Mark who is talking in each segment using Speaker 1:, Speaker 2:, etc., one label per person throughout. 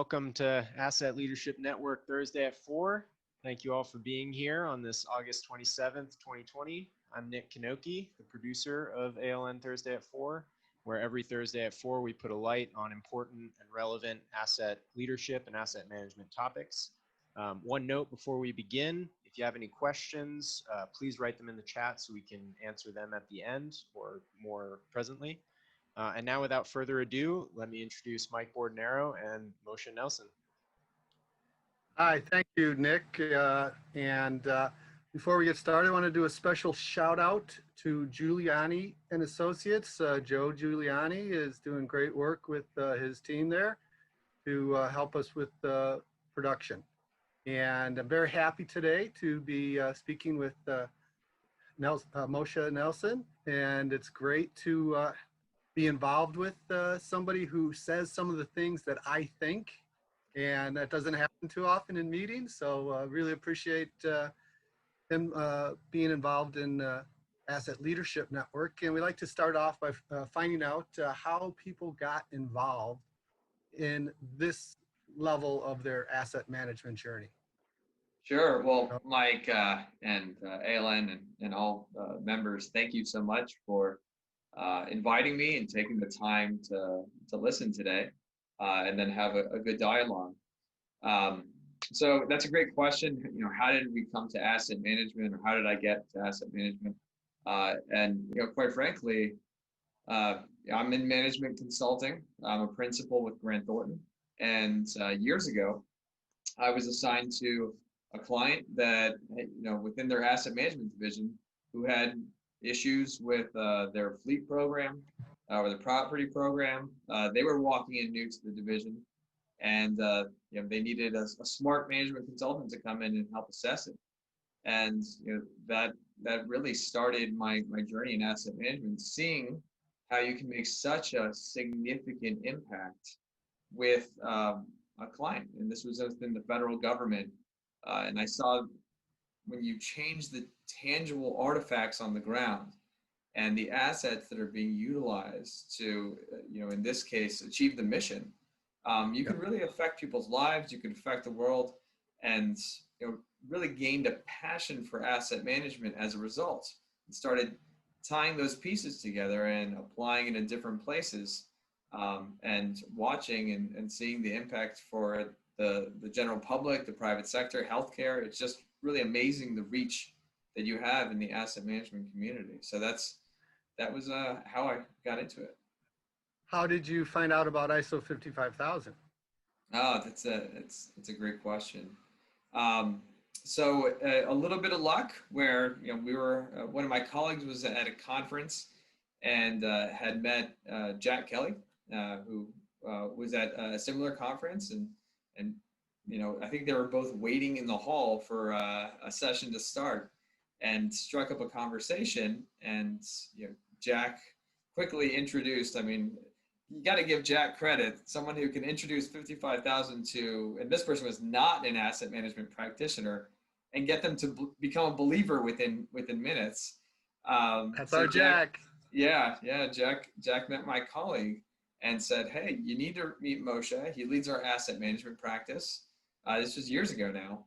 Speaker 1: Welcome to Asset Leadership Network Thursday at 4. Thank you all for being here on this August 27th, 2020. I'm Nick Kanoki, the producer of ALN Thursday at 4, where every Thursday at 4 we put a light on important and relevant asset leadership and asset management topics. One note before we begin, if you have any questions, please write them in the chat so we can answer them at the end or more presently. And now, without further ado, let me introduce Mike Bordenaro and Moshe Nelson.
Speaker 2: Hi, thank you, Nick. Before we get started, I want to do a special shout out to Giuliani and Associates. Joe Giuliani is doing great work with his team there to help us with production. And I'm very happy today to be speaking with Moshe Nelson, and it's great to be involved with somebody who says some of the things that I think, and that doesn't happen too often in meetings. So really appreciate him being involved in Asset Leadership Network. And we like to start off by finding out how people got involved in this level of their asset management journey.
Speaker 3: Sure. Well, Mike and ALN and all members, thank you so much for inviting me and taking the time to listen today and then have a good dialogue. So that's a great question. You know, how did we come to asset management, or how did I get to asset management? And you know, quite frankly, I'm in management consulting. I'm a principal with Grant Thornton, and years ago, I was assigned to a client that, you know, within their asset management division, who had issues with their fleet program or the property program. They were walking in new to the division, and you know, they needed a smart management consultant to come in and help assess it. And you know, that really started my journey in asset management, seeing how you can make such a significant impact with a client. And this was within the federal government, and I saw when you change the tangible artifacts on the ground and the assets that are being utilized to, you know, in this case, achieve the mission, you can really affect people's lives. You can affect the world, and you know, really gained a passion for asset management as a result, and started tying those pieces together and applying it in different places, and watching and seeing the impact for the general public, the private sector, healthcare. It's just really amazing the reach that you have in the asset management community. So that was how I got into it.
Speaker 2: How did you find out about ISO 55000?
Speaker 3: Oh, it's a great question. So a little bit of luck where, you know, we were, one of my colleagues was at a conference and had met Jack Kelly, who was at a similar conference, and you know, I think they were both waiting in the hall for a session to start, and struck up a conversation. And you know, Jack quickly introduced, I mean, you got to give Jack credit, someone who can introduce 55,000 to, and this person was not an asset management practitioner, and get them to become a believer within minutes.
Speaker 2: That's so our Jack.
Speaker 3: Yeah, Jack met my colleague and said, hey, you need to meet Moshe. He leads our asset management practice. This was years ago now.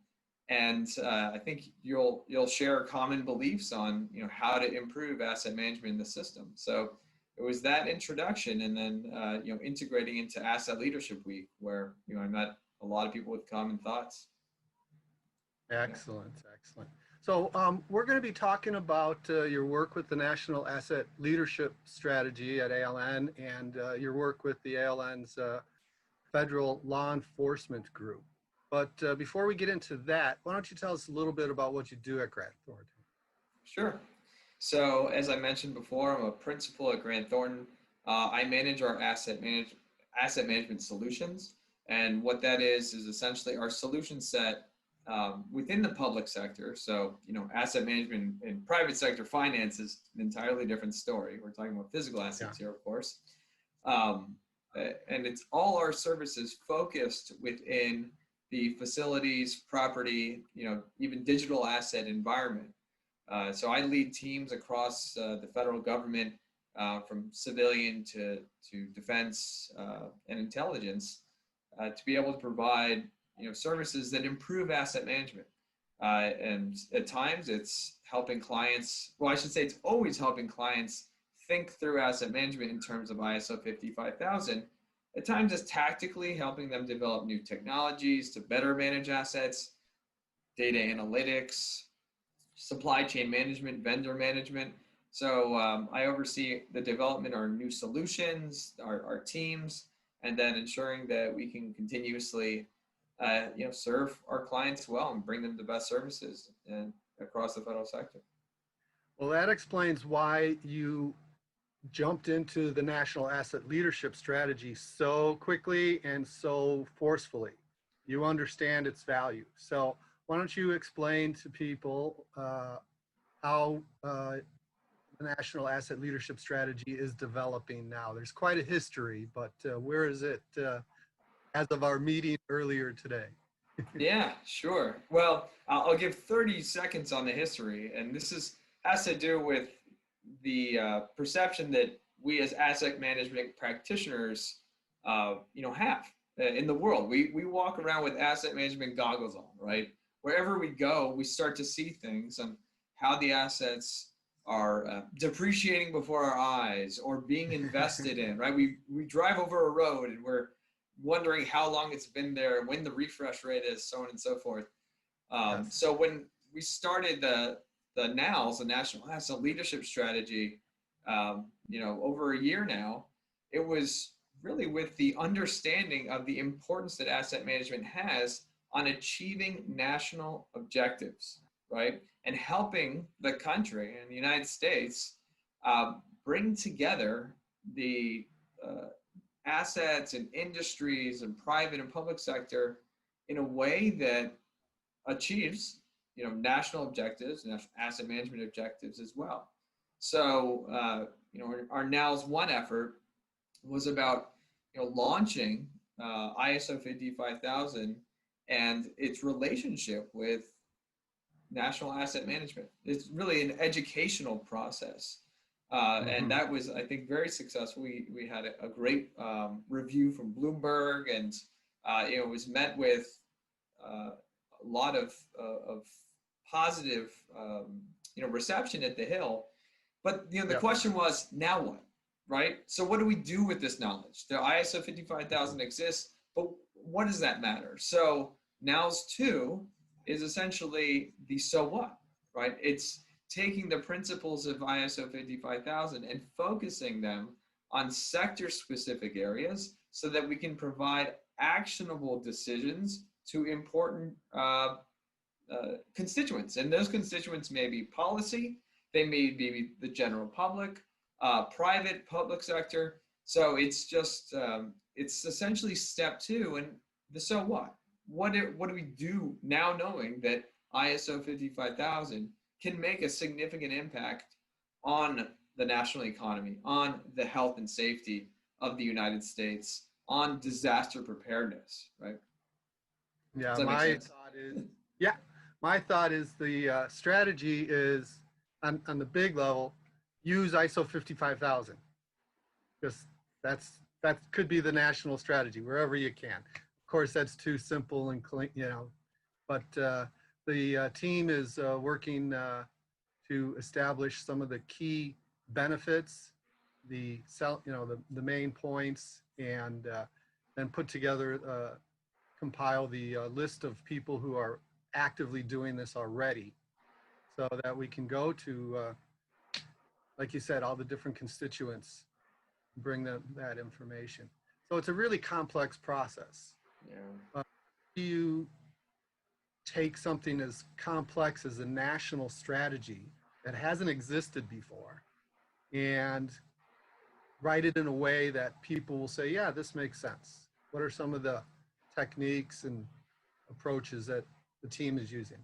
Speaker 3: And I think you'll share common beliefs on, you know, how to improve asset management in the system. So it was that introduction, and then you know, integrating into Asset Leadership Week, where, you know, I met a lot of people with common thoughts.
Speaker 2: Excellent, excellent. So we're going to be talking about your work with the National Asset Leadership Strategy at ALN, and your work with the ALN's Federal Law Enforcement Group. But before we get into that, why don't you tell us a little bit about what you do at Grant Thornton?
Speaker 3: Sure. So as I mentioned before, I'm a principal at Grant Thornton. I manage our asset management solutions, and what that is essentially our solution set within the public sector. So, you know, asset management in private sector finance is an entirely different story. We're talking about physical assets here, of course. And it's all our services focused within the facilities, property, you know, even digital asset environment. So I lead teams across the federal government, from civilian to defense and intelligence, to be able to provide services that improve asset management. And at times it's helping clients, well, I should say it's always helping clients think through asset management in terms of ISO 55000. At times it's tactically helping them develop new technologies to better manage assets, data analytics, supply chain management, vendor management. So I oversee the development of our new solutions, our teams, and then ensuring that we can continuously serve our clients well and bring them the best services and across the federal sector.
Speaker 2: Well, that explains why you jumped into the national asset leadership strategy so quickly and so forcefully. You understand its value. So why don't you explain to people how the national asset leadership strategy is developing now? There's quite a history, but where is it as of our meeting earlier today?
Speaker 3: Yeah, sure. Well, I'll give 30 seconds on the history, and this has to do with the perception that we as asset management practitioners, have in the world. We walk around with asset management goggles on, right? Wherever we go, we start to see things on how the assets are depreciating before our eyes or being invested in, right? We drive over a road and we're wondering how long it's been there, when the refresh rate is, so on and so forth.
Speaker 2: Yes.
Speaker 3: So when we started the NALS, the National Asset Leadership Strategy, over a year now, it was really with the understanding of the importance that asset management has on achieving national objectives, right? And helping the country and the United States bring together the assets and industries and private and public sector in a way that achieves, national objectives and asset management objectives as well. So, our NALS 1 effort was about, launching ISO 55000 and its relationship with national asset management. It's really an educational process. And that was, I think, very successful. We had a great review from Bloomberg, and it was met with a lot of positive, reception at the Hill. But the question was, now what, right? So what do we do with this knowledge? The ISO 55000 exists, but what does that matter? So NALS 2 is essentially the so what, right? It's taking the principles of ISO 55000 and focusing them on sector-specific areas so that we can provide actionable decisions to important constituents. And those constituents may be policy, they may be the general public, private, public sector. So it's just, it's essentially step 2 and the so what? What do we do now knowing that ISO 55000 can make a significant impact on the national economy, on the health and safety of the United States, on disaster preparedness, right?
Speaker 2: Yeah, my thought is the strategy is on the big level, use ISO 55000 because that could be the national strategy wherever you can. Of course, that's too simple and clean, but the team is working to establish some of the key benefits, the main points, and then put together, compile the list of people who are actively doing this already, so that we can go to, like you said, all the different constituents, bring them that information. So it's a really complex process.
Speaker 3: Yeah.
Speaker 2: Do you take something as complex as a national strategy that hasn't existed before and write it in a way that people will say, yeah, this makes sense? What are some of the techniques and approaches that the team is using?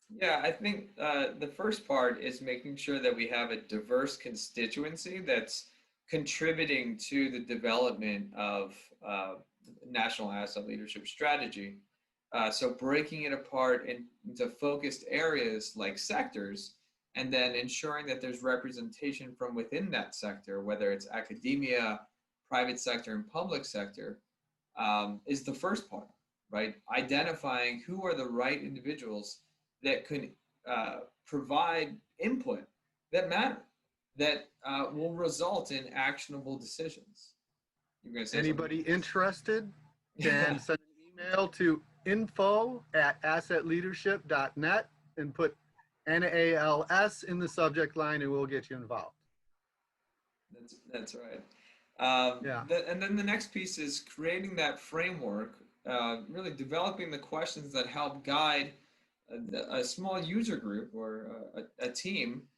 Speaker 3: Yeah, I think the first part is making sure that we have a diverse constituency that's contributing to the development of national asset leadership strategy. So breaking it apart into focused areas like sectors, and then ensuring that there's representation from within that sector, whether it's academia, private sector, and public sector, is the first part, right? Identifying who are the right individuals that could provide input that matter, that will result in actionable decisions. You're going to say
Speaker 2: Anybody interested
Speaker 3: something?
Speaker 2: can send an email to info@assetleadership.net and put NALS in the subject line and we'll get you involved.
Speaker 3: That's right.
Speaker 2: Yeah.
Speaker 3: And then the next piece is creating that framework, really developing the questions that help guide a small user group or a team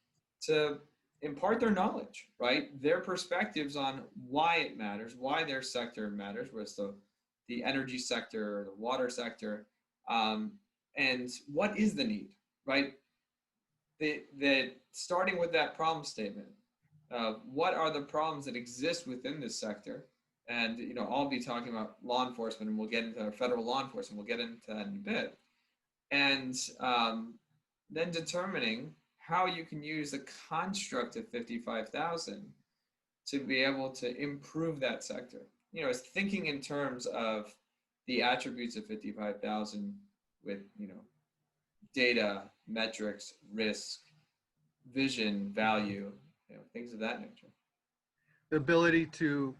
Speaker 3: to impart their knowledge, right? Their perspectives on why it matters, why their sector matters, whether it's the energy sector or the water sector, and what is the need, right? That starting with that problem statement, what are the problems that exist within this sector? And I'll be talking about law enforcement, and we'll get into federal law enforcement. We'll get into that in a bit, and then determining how you can use the construct of 55,000 to be able to improve that sector. It's thinking in terms of the attributes of 55,000 with data, metrics, risk, vision, value, things of that nature.
Speaker 2: The ability to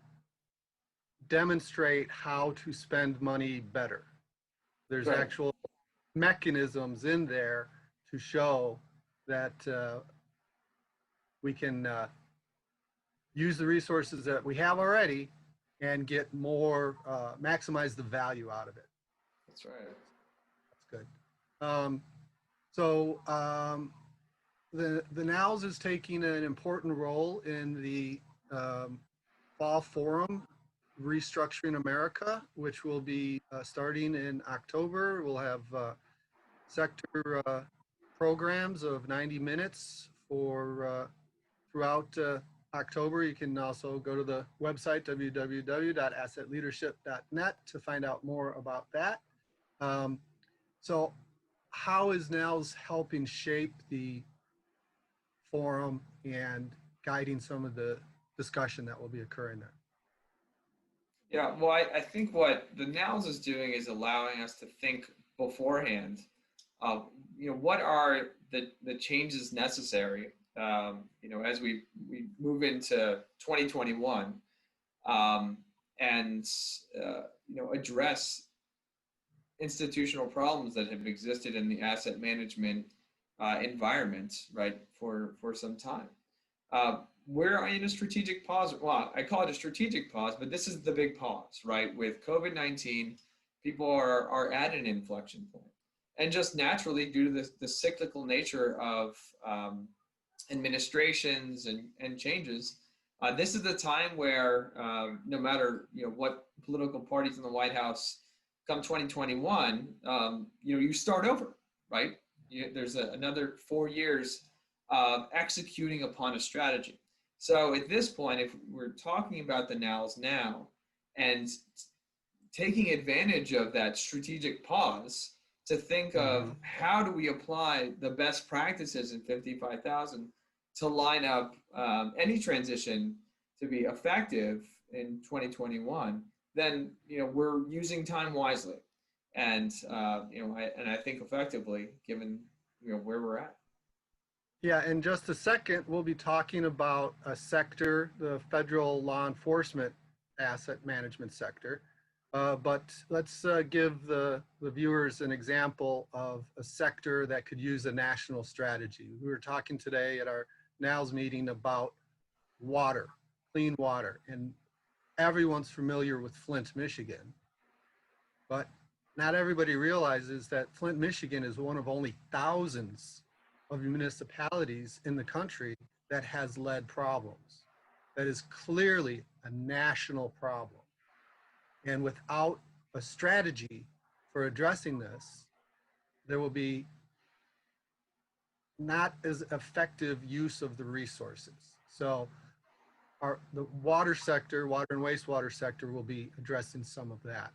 Speaker 2: demonstrate how to spend money better. There's
Speaker 3: Right.
Speaker 2: actual mechanisms in there to show that we can use the resources that we have already and get more, maximize the value out of it.
Speaker 3: That's right.
Speaker 2: That's good. The NOWS is taking an important role in the Fall Forum Restructuring America, which will be starting in October. We'll have sector programs of 90 minutes for throughout October. You can also go to the website www.assetleadership.net to find out more about that. So how is NOWS helping shape the forum and guiding some of the discussion that will be occurring there?
Speaker 3: Yeah, well, I think what the NOWS is doing is allowing us to think beforehand of, what are the changes necessary, as we move into 2021, and, address institutional problems that have existed in the asset management environment, right, for some time. We're in a strategic pause. Well, I call it a strategic pause, but this is the big pause, right? With COVID-19, people are at an inflection point. And just naturally, due to the cyclical nature of administrations and changes, this is the time where no matter what political parties in the White House come 2021, you start over, right? There's another 4 years of executing upon a strategy. So at this point, if we're talking about the nows now and taking advantage of that strategic pause to think of how do we apply the best practices in 55,000 to line up any transition to be effective in 2021, then we're using time wisely, and I think effectively, given where we're at.
Speaker 2: Yeah, in just a second, we'll be talking about a sector, the federal law enforcement asset management sector. But let's give the viewers an example of a sector that could use a national strategy. We were talking today at our NOWS meeting about water, clean water, and everyone's familiar with Flint, Michigan. But not everybody realizes that Flint, Michigan is one of only thousands of municipalities in the country that has lead problems. That is clearly a national problem. And without a strategy for addressing this, there will be not as effective use of the resources. So the water sector, water and wastewater sector, will be addressing some of that.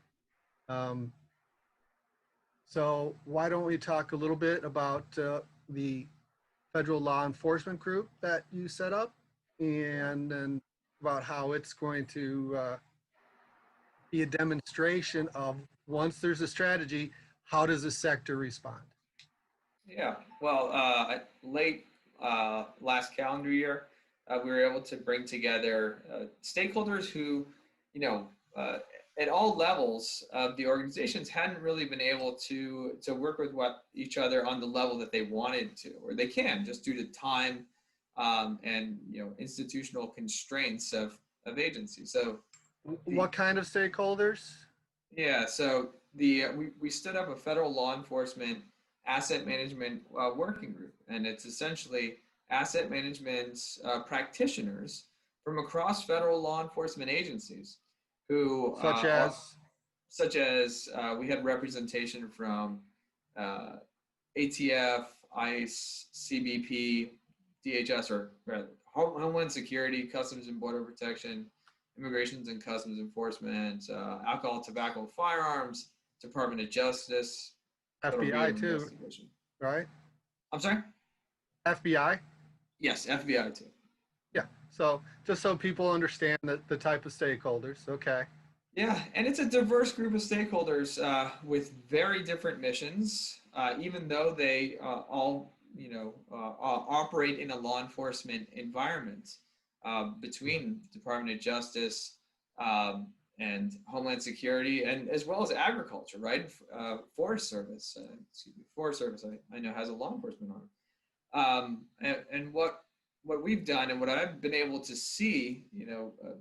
Speaker 2: So why don't we talk a little bit about the federal law enforcement group that you set up, and then about how it's going to be a demonstration of, once there's a strategy, how does the sector respond?
Speaker 3: Yeah, well, late last calendar year, we were able to bring together stakeholders who, you know, at all levels of the organizations hadn't really been able to work with each other on the level that they wanted to, or they can, just due to time and institutional constraints of agencies. So,
Speaker 2: What kind of stakeholders?
Speaker 3: yeah, so we stood up a federal law enforcement asset management working group, and it's essentially asset management practitioners from across federal law enforcement agencies who
Speaker 2: Such
Speaker 3: are
Speaker 2: as?
Speaker 3: such as we had representation from uh, ATF, ICE, CBP, DHS, or rather, Homeland Security, Customs and Border Protection, Immigrations and Customs Enforcement, Alcohol, Tobacco, Firearms, Department of Justice, Federal Bureau
Speaker 2: FBI
Speaker 3: of
Speaker 2: too,
Speaker 3: Investigation.
Speaker 2: right?
Speaker 3: I'm sorry?
Speaker 2: FBI?
Speaker 3: Yes, FBI too.
Speaker 2: Yeah. So just so people understand the type of stakeholders. Okay.
Speaker 3: Yeah, and it's a diverse group of stakeholders with very different missions, even though they all, operate in a law enforcement environment between Department of Justice and Homeland Security, and as well as agriculture, right? Forest Service, Forest Service, I know has a law enforcement arm. And what we've done and what I've been able to see,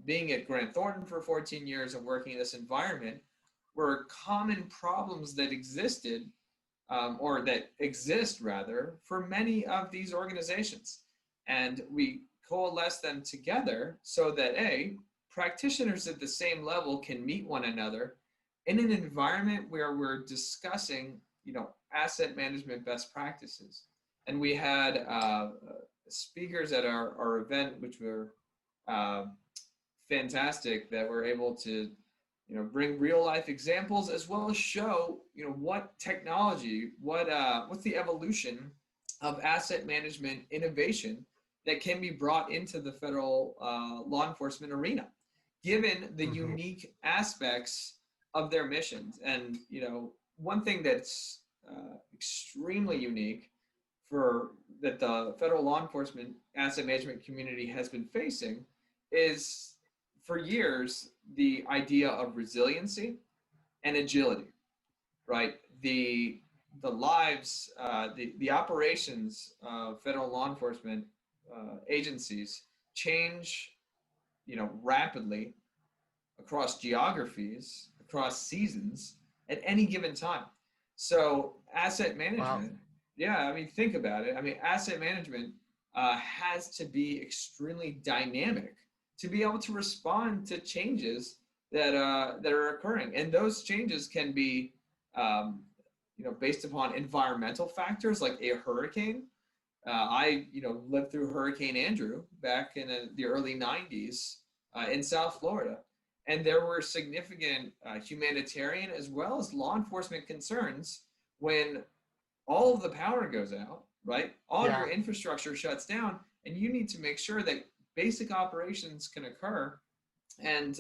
Speaker 3: being at Grant Thornton for 14 years and working in this environment, were common problems that existed, or that exist rather, for many of these organizations. And we coalesce them together so that practitioners at the same level can meet one another in an environment where we're discussing, asset management best practices. And we had speakers at our event, which were fantastic, that were able to bring real life examples, as well as show what technology, what's the evolution of asset management innovation that can be brought into the federal law enforcement arena, given the unique aspects of their missions. And one thing that's extremely unique for that the federal law enforcement asset management community has been facing is, for years, the idea of resiliency and agility, right? The lives, the operations of federal law enforcement agencies change, rapidly across geographies, across seasons, at any given time. So asset management,
Speaker 2: Wow.
Speaker 3: yeah, I mean, think about it. I mean, asset management has to be extremely dynamic to be able to respond to changes that are occurring, and those changes can be, based upon environmental factors like a hurricane. I, lived through Hurricane Andrew back in the early '90s in South Florida, and there were significant humanitarian as well as law enforcement concerns when all of the power goes out, right? All of
Speaker 2: Yeah.
Speaker 3: your infrastructure shuts down, and you need to make sure that basic operations can occur, and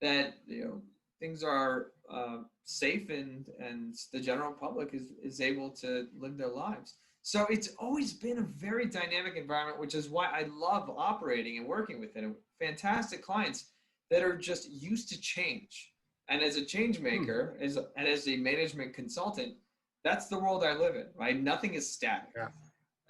Speaker 3: that things are safe, and the general public is able to live their lives. So it's always been a very dynamic environment, which is why I love operating and working with it. Fantastic clients that are just used to change. And as a change maker, and as a management consultant, that's the world I live in, right? Nothing is static.
Speaker 2: Yeah.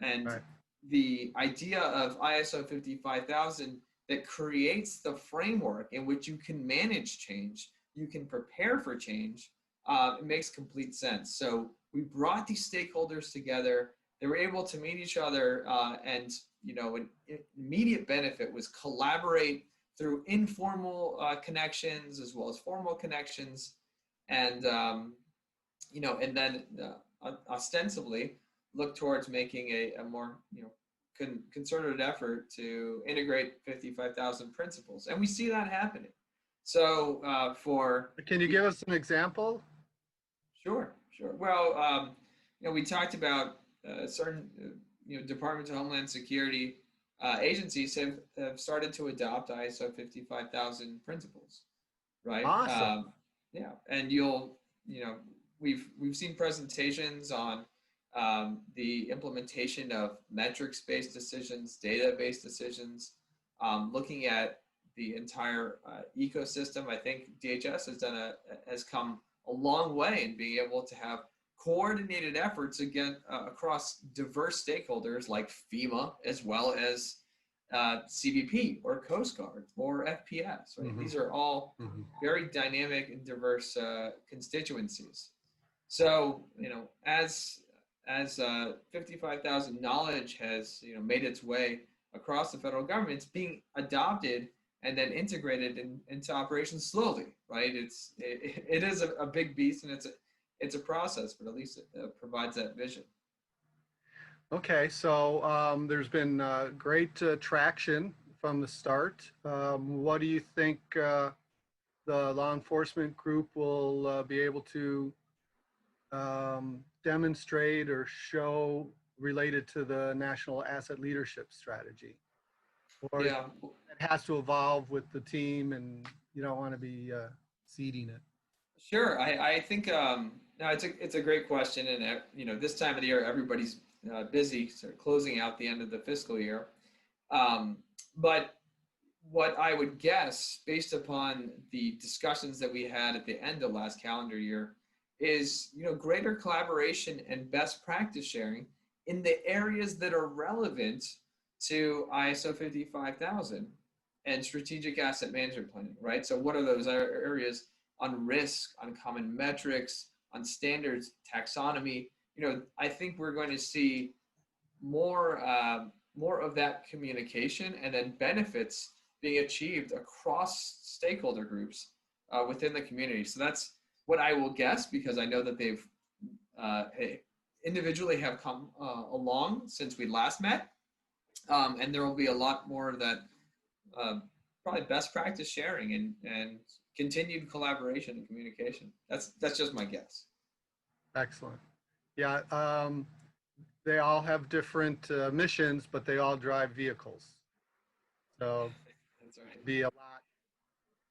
Speaker 3: And
Speaker 2: Right.
Speaker 3: the idea of ISO 55000 that creates the framework in which you can manage change, you can prepare for change, it makes complete sense. So we brought these stakeholders together. They were able to meet each other, and an immediate benefit was collaborate through informal connections as well as formal connections, and and then ostensibly look towards making a more concerted effort to integrate 55,000 principles, and we see that happening. So
Speaker 2: Can you give us an example?
Speaker 3: Sure. Well, we talked about certain Department of Homeland Security agencies have started to adopt ISO 55,000 principles. right?
Speaker 2: Awesome.
Speaker 3: Yeah, and we've seen presentations on the implementation of metrics-based decisions, data-based decisions, looking at the entire ecosystem. I think DHS has come a long way in being able to have coordinated efforts again across diverse stakeholders like FEMA, as well as CBP or Coast Guard or FPS. Right, these are all very dynamic and diverse constituencies. So as 55,000 knowledge has made its way across the federal government, it's being adopted and then integrated into operations slowly, right? It is a big beast, and it's a process, but at least it provides that vision.
Speaker 2: Okay, so there's been great traction from the start. What do you think the law enforcement group will be able to demonstrate or show related to the National Asset Leadership Strategy? Or
Speaker 3: Yeah,
Speaker 2: it has to evolve with the team and you don't want to be seeding it?
Speaker 3: sure. I think no, it's a great question, and this time of the year everybody's busy, sort of closing out the end of the fiscal year. But what I would guess, based upon the discussions that we had at the end of last calendar year, is greater collaboration and best practice sharing in the areas that are relevant to ISO 55,000 and strategic asset management planning, right? So what are those areas on risk, on common metrics, on standards, taxonomy? I think we're going to see more of that communication and then benefits being achieved across stakeholder groups within the community. So that's what I will guess, because I know that they've individually have come along since we last met, and there will be a lot more of that probably best practice sharing and continued collaboration and communication. That's just my guess.
Speaker 2: Excellent. Yeah, they all have different missions, but they all drive vehicles. So
Speaker 3: That's right.
Speaker 2: be a lot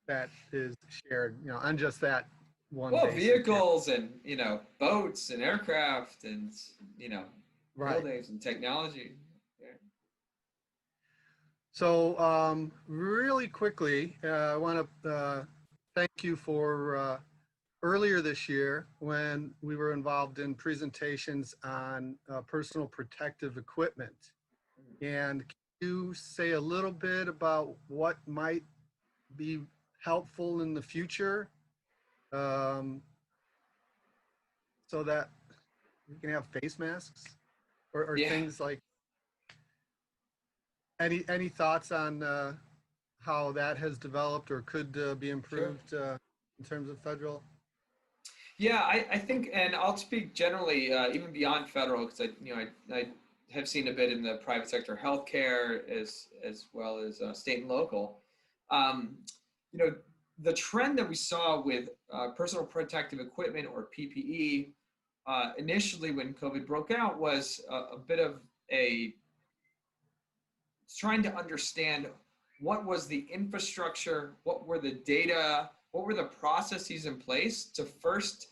Speaker 2: that is shared, on just that one.
Speaker 3: Well, vehicles and boats and aircraft and
Speaker 2: Right.
Speaker 3: buildings and technology. Yeah.
Speaker 2: So really quickly, I want to thank you for earlier this year when we were involved in presentations on personal protective equipment. And can you say a little bit about what might be helpful in the future so that we can have face masks or
Speaker 3: Yeah.
Speaker 2: things like? Any thoughts on how that has developed or could be improved in terms of federal?
Speaker 3: Yeah, I think, and I'll speak generally, even beyond federal, because I have seen a bit in the private sector, healthcare, as well as state and local. The trend that we saw with personal protective equipment, or PPE, initially when COVID broke out, was a bit of trying to understand what was the infrastructure, what were the data, what were the processes in place to first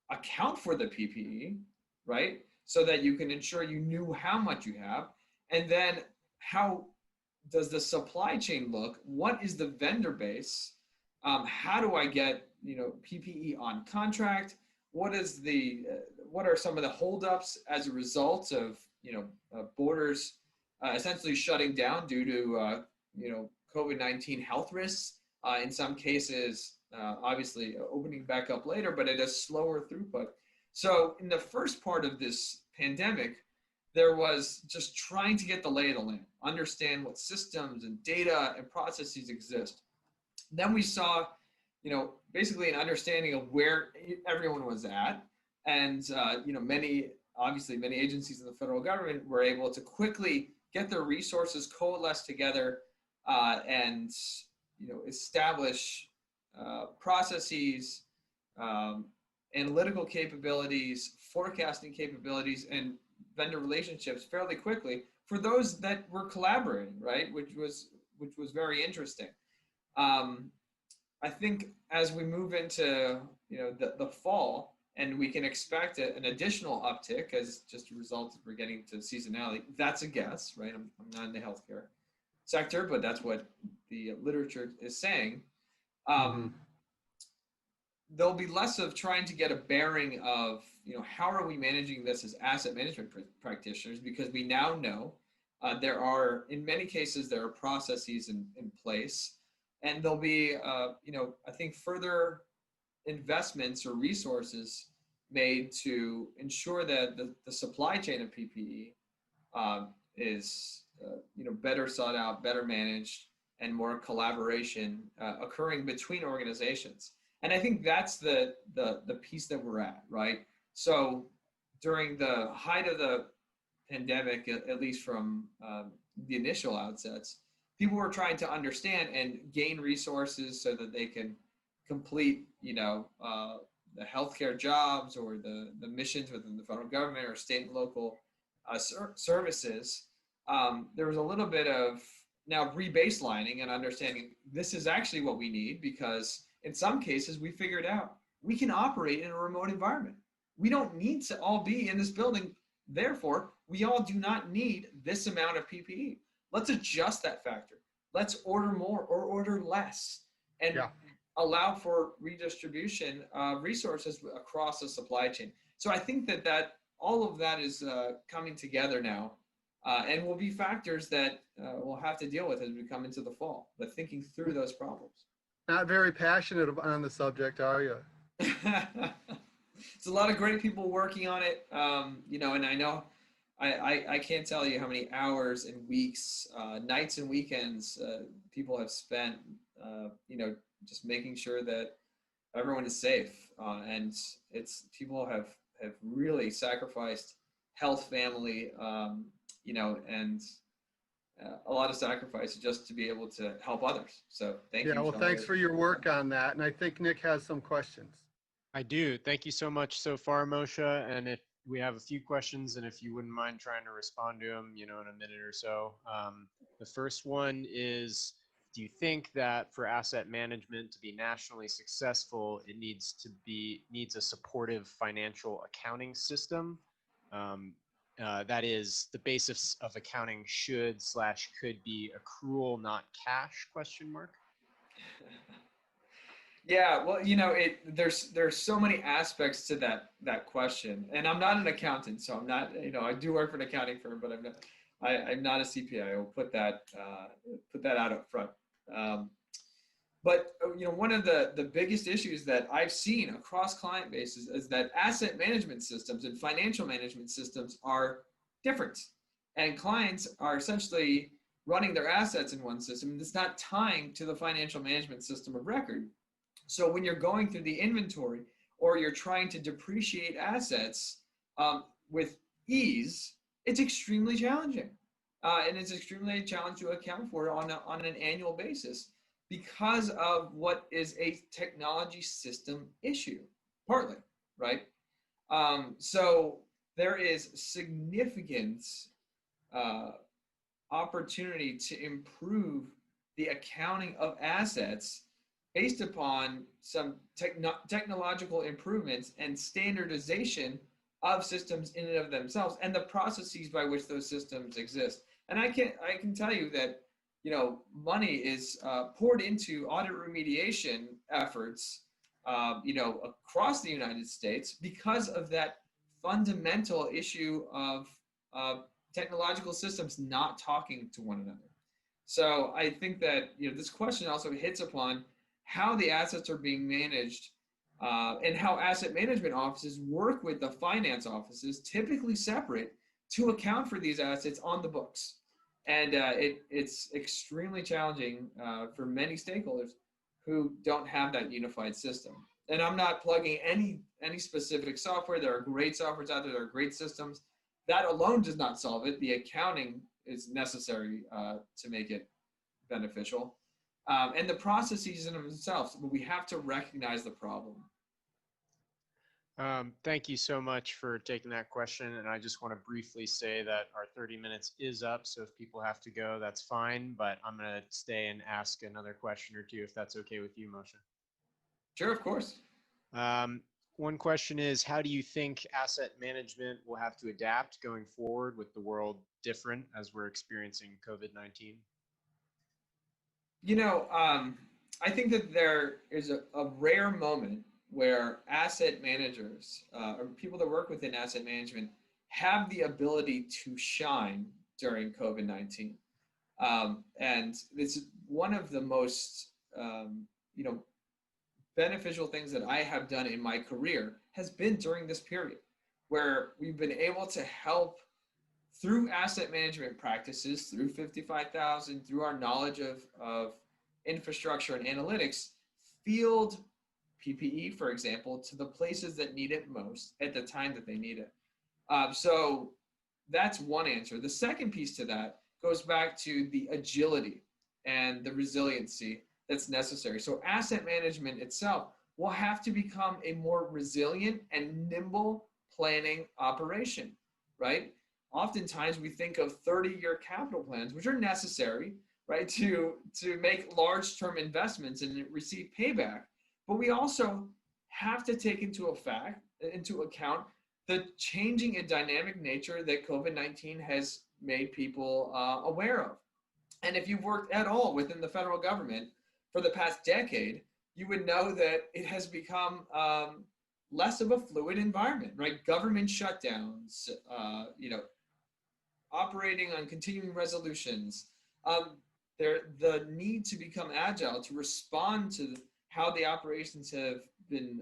Speaker 3: account for the PPE, right? So that you can ensure you knew how much you have. And then how does the supply chain look? What is the vendor base? How do I get PPE on contract? What are some of the holdups as a result of borders essentially shutting down due to COVID-19 health risks? In some cases, obviously opening back up later, but at a slower throughput. So in the first part of this pandemic, there was just trying to get the lay of the land, understand what systems and data and processes exist. Then we saw, basically an understanding of where everyone was at. And, many agencies in the federal government were able to quickly get their resources coalesced together and, establish processes, analytical capabilities, forecasting capabilities, and vendor relationships fairly quickly for those that were collaborating, right? Which was very interesting. I think as we move into the fall, and we can expect an additional uptick as just a result of we're getting to seasonality. That's a guess, right? I'm not in the healthcare sector, but that's what the literature is saying.
Speaker 2: Mhm.
Speaker 3: There'll be less of trying to get a bearing of, how are we managing this as asset management practitioners, because we now know there are, in many cases, there are processes in place, and there'll be, I think further investments or resources made to ensure that the supply chain of PPE is better sought out, better managed, and more collaboration occurring between organizations. And I think that's the piece that we're at, right? So during the height of the pandemic, at least from the initial outsets, people were trying to understand and gain resources so that they can complete, the healthcare jobs or the missions within the federal government or state and local services. There was a little bit of now rebaselining and understanding this is actually what we need, because in some cases we figured out we can operate in a remote environment. We don't need to all be in this building. Therefore, we all do not need this amount of PPE. Let's adjust that factor. Let's order more or order less, and
Speaker 2: Yeah.
Speaker 3: allow for redistribution of resources across the supply chain. So I think that all of that is coming together now, and will be factors that we'll have to deal with as we come into the fall, but thinking through those problems.
Speaker 2: Not very passionate on the subject, are you?
Speaker 3: It's a lot of great people working on it, and I know I can't tell you how many hours and weeks, nights and weekends people have spent, just making sure that everyone is safe. And people have really sacrificed health, family, and a lot of sacrifice just to be able to help others. So thank you.
Speaker 2: Yeah, well,
Speaker 3: Sean.
Speaker 2: thanks for your work on that. And I think Nick has some questions.
Speaker 1: I do. Thank you so much so far, Moshe. And if we have a few questions, and if you wouldn't mind trying to respond to them, in a minute or so. The first one is, do you think that for asset management to be nationally successful, it needs a supportive financial accounting system? That is, the basis of accounting could be accrual, not cash, question mark.
Speaker 3: Yeah, well, there's so many aspects to that question, and I'm not an accountant, so I'm not, I do work for an accounting firm, but I'm not a CPA. I will put that out up front. But one of the biggest issues that I've seen across client bases is that asset management systems and financial management systems are different, and clients are essentially running their assets in one system, and it's not tying to the financial management system of record. So when you're going through the inventory, or you're trying to depreciate assets with ease, it's extremely challenging. And it's extremely challenging to account for on an annual basis because of what is a technology system issue, partly, right? So there is significant opportunity to improve the accounting of assets based upon some technological improvements and standardization of systems in and of themselves, and the processes by which those systems exist. And I can tell you that money is poured into audit remediation efforts across the United States because of that fundamental issue of technological systems not talking to one another. So I think that this question also hits upon how the assets are being managed, and how asset management offices work with the finance offices, typically separate, to account for these assets on the books. And it's extremely challenging for many stakeholders who don't have that unified system. And I'm not plugging any specific software. There are great softwares out there. There are great systems. That alone does not solve it. The accounting is necessary to make it beneficial. And the processes in themselves, but we have to recognize the problem.
Speaker 1: Thank you so much for taking that question. And I just want to briefly say that our 30 minutes is up. So if people have to go, that's fine. But I'm going to stay and ask another question or two if that's okay with you, Moshe.
Speaker 3: Sure, of course.
Speaker 1: Um, One question is, how do you think asset management will have to adapt going forward with the world different as we're experiencing COVID-19?
Speaker 3: You know, I think that there is a rare moment where asset managers or people that work within asset management have the ability to shine during COVID-19. And it's one of the most, you know, beneficial things that I have done in my career has been during this period where we've been able to help through asset management practices, through 55,000, through our knowledge of infrastructure and analytics, field PPE, for example, to the places that need it most at the time that they need it. So that's one answer. The second piece to that goes back to the agility and the resiliency that's necessary. So asset management itself will have to become a more resilient and nimble planning operation, right? Oftentimes we think of 30-year capital plans, which are necessary, right, to make large-term investments and receive payback. But we also have to take into account the changing and dynamic nature that COVID-19 has made people aware of. And if you've worked at all within the federal government for the past decade, you would know that it has become less of a fluid environment, right? Government shutdowns, you know, operating on continuing resolutions, the need to become agile to respond to how the operations have been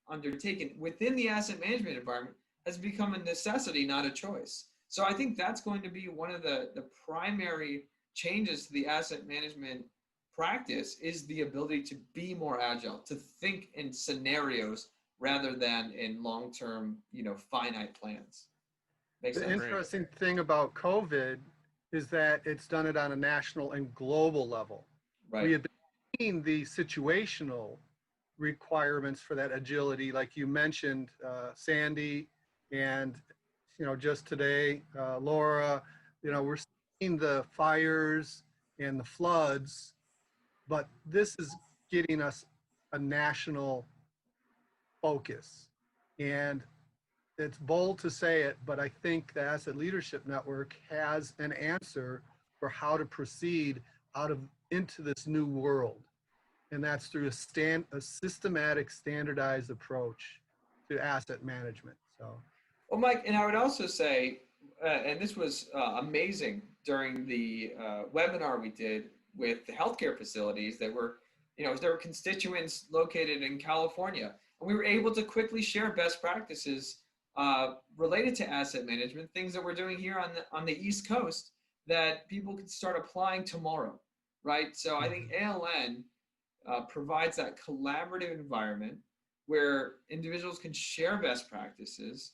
Speaker 3: undertaken within the asset management environment has become a necessity, not a choice. So I think that's going to be one of the primary changes to the asset management practice is the ability to be more agile, to think in scenarios rather than in long-term, you know, finite plans. Makes
Speaker 2: The
Speaker 3: sense?
Speaker 2: interesting thing about COVID is that it's done it on a national and global level. We
Speaker 3: Right.
Speaker 2: had been seeing the situational requirements for that agility, like you mentioned, Sandy, and you know, just today, Laura. You know, we're seeing the fires and the floods, but this is getting us a national focus. And it's bold to say it, but I think the Asset Leadership Network has an answer for how to proceed into this new world. And that's through a systematic, standardized approach to asset management. So,
Speaker 3: Well, Mike, and I would also say, and this was amazing during the webinar we did with the healthcare facilities that were, you know, there were constituents located in California, and we were able to quickly share best practices related to asset management, things that we're doing here on the East Coast that people can start applying tomorrow, right? So I think ALN provides that collaborative environment where individuals can share best practices,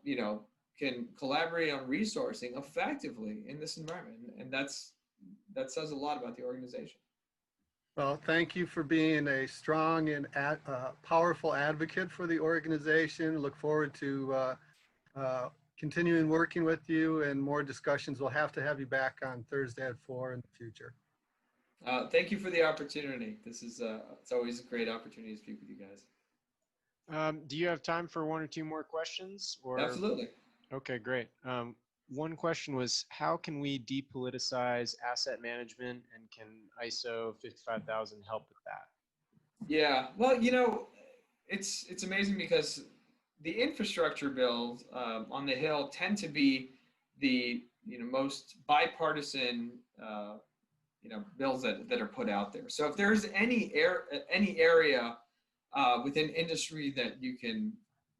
Speaker 3: you know, can collaborate on resourcing effectively in this environment. And that says a lot about the organization.
Speaker 2: well, thank you for being a strong and powerful advocate for the organization. Look forward to continuing working with you and more discussions. We'll have to have you back on Thursday at 4 in the future.
Speaker 3: Thank you for the opportunity. This is it's always a great opportunity to speak with you guys.
Speaker 1: Do you have time for one or two more questions? Or
Speaker 3: Absolutely.
Speaker 1: Okay, great. One question was, how can we depoliticize asset management, and can ISO 55000 help with that?
Speaker 3: Yeah. Well, you know, it's amazing because the infrastructure bills on the Hill tend to be the most bipartisan bills that are put out there. So if there's any area within industry that you can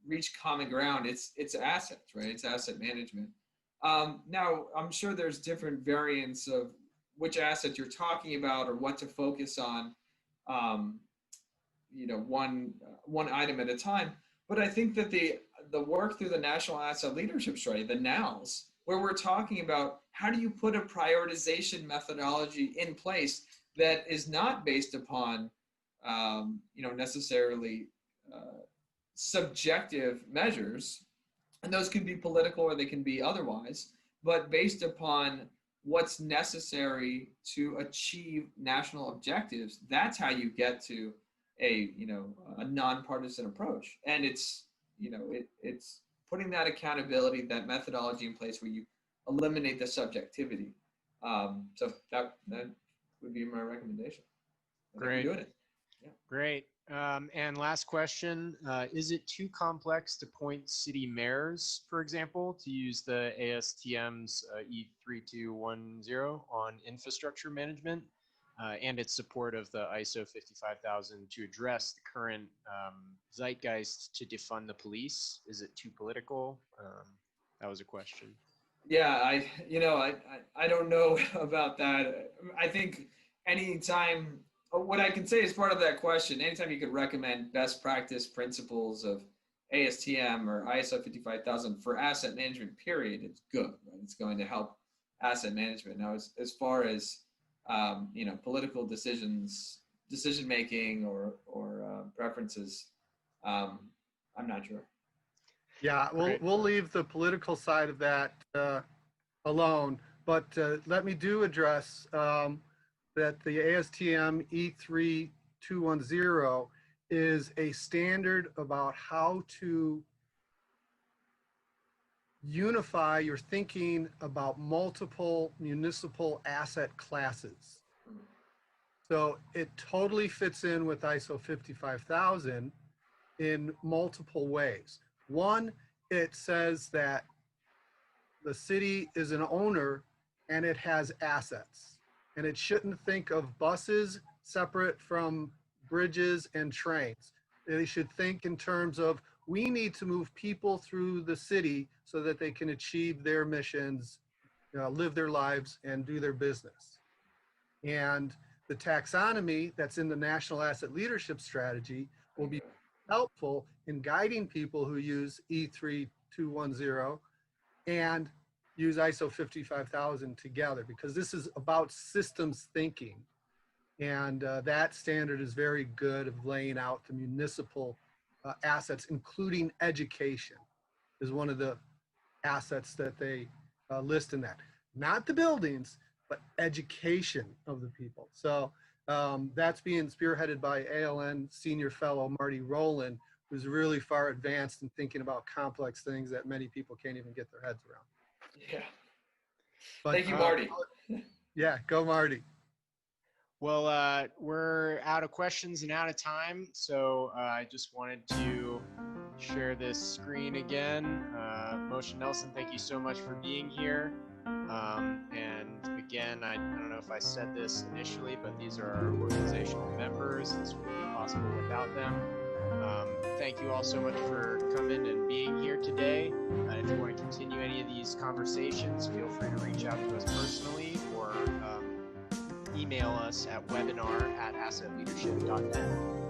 Speaker 3: reach common ground, it's assets, right? It's asset management. Now, I'm sure there's different variants of which asset you're talking about or what to focus on, one item at a time. But I think that the work through the National Asset Leadership Strategy, the NALS, where we're talking about how do you put a prioritization methodology in place that is not based upon, necessarily subjective measures, and those can be political or they can be otherwise, but based upon what's necessary to achieve national objectives, that's how you get to a nonpartisan approach. And it's it's putting that accountability, that methodology in place where you eliminate the subjectivity. So that would be my recommendation.
Speaker 1: Great.
Speaker 3: Doing it. Yeah.
Speaker 1: Great. And last question, is it too complex to appoint city mayors, for example, to use the ASTM's E3210 on infrastructure management and its support of the ISO 55000 to address the current zeitgeist to defund the police? Is it too political? That was a question.
Speaker 3: Yeah, I don't know about that. I think anytime, what I can say as part of that question, anytime you could recommend best practice principles of ASTM or ISO 55000 for asset management, period, it's good, right? It's going to help asset management. Now, as far as political decision making or preferences, I'm not sure.
Speaker 2: Yeah, we'll leave the political side of that alone, but let me address that the ASTM E3210 is a standard about how to unify your thinking about multiple municipal asset classes. So it totally fits in with ISO 55000 in multiple ways. One, it says that the city is an owner and it has assets, and it shouldn't think of buses separate from bridges and trains. They should think in terms of, we need to move people through the city so that they can achieve their missions, live their lives, and do their business. And the taxonomy that's in the National Asset Leadership Strategy will be helpful in guiding people who use E3210 and use ISO 55000 together, because this is about systems thinking. And that standard is very good of laying out the municipal assets, including education is one of the assets that they list in that. Not the buildings, but education of the people. So that's being spearheaded by ALN Senior Fellow Marty Rowland, who's really far advanced in thinking about complex things that many people can't even get their heads around.
Speaker 3: Yeah.
Speaker 2: But,
Speaker 3: thank you, Marty.
Speaker 2: Yeah, go Marty.
Speaker 1: Well, we're out of questions and out of time, so I just wanted to share this screen again. Moshe Nelson, thank you so much for being here. And again, I don't know if I said this initially, but these are our organizational members. This wouldn't be possible without them. Thank you all so much for coming and being here today. If you want to continue any of these conversations, feel free to reach out to us personally or email us at webinar@assetleadership.net.